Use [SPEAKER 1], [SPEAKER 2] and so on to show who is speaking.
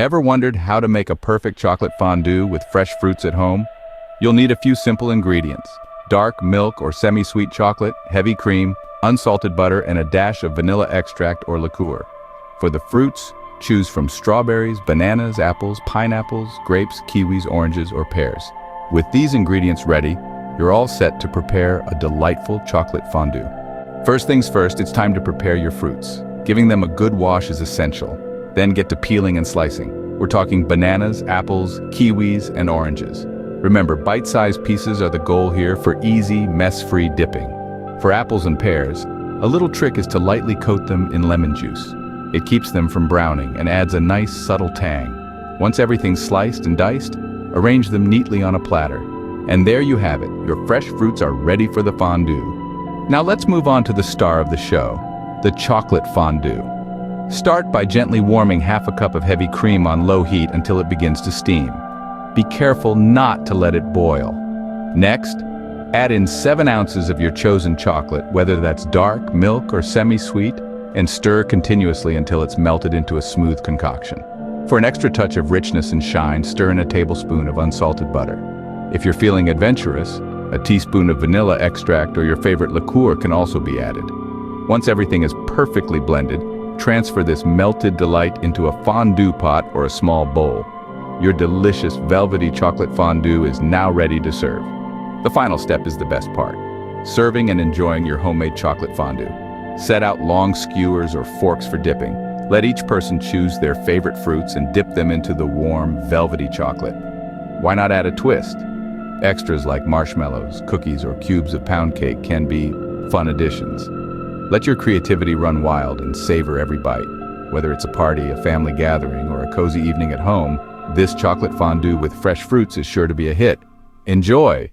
[SPEAKER 1] Ever wondered how to make a perfect chocolate fondue with fresh fruits at home? You'll need a few simple ingredients: dark milk or semi-sweet chocolate, heavy cream, unsalted butter, and a dash of vanilla extract or liqueur. For the fruits, choose from strawberries, bananas, apples, pineapples, grapes, kiwis, oranges, or pears. With these ingredients ready, you're all set to prepare a delightful chocolate fondue. First things first, it's time to prepare your fruits. Giving them a good wash is essential. Then get to peeling and slicing. We're talking bananas, apples, kiwis, and oranges. Remember, bite-sized pieces are the goal here for easy, mess-free dipping. For apples and pears, a little trick is to lightly coat them in lemon juice. It keeps them from browning and adds a nice, subtle tang. Once everything's sliced and diced, arrange them neatly on a platter. And there you have it, your fresh fruits are ready for the fondue. Now let's move on to the star of the show, the chocolate fondue. Start by gently warming half a cup of heavy cream on low heat until it begins to steam. Be careful not to let it boil. Next, add in 7 ounces of your chosen chocolate, whether that's dark, milk, or semi-sweet, and stir continuously until it's melted into a smooth concoction. For an extra touch of richness and shine, stir in a tablespoon of unsalted butter. If you're feeling adventurous, a teaspoon of vanilla extract or your favorite liqueur can also be added. Once everything is perfectly blended, transfer this melted delight into a fondue pot or a small bowl. Your delicious velvety chocolate fondue is now ready to serve. The final step is the best part: serving and enjoying your homemade chocolate fondue. Set out long skewers or forks for dipping. Let each person choose their favorite fruits and dip them into the warm, velvety chocolate. Why not add a twist? Extras like marshmallows, cookies, or cubes of pound cake can be fun additions. Let your creativity run wild and savor every bite. Whether it's a party, a family gathering, or a cozy evening at home, this chocolate fondue with fresh fruits is sure to be a hit. Enjoy!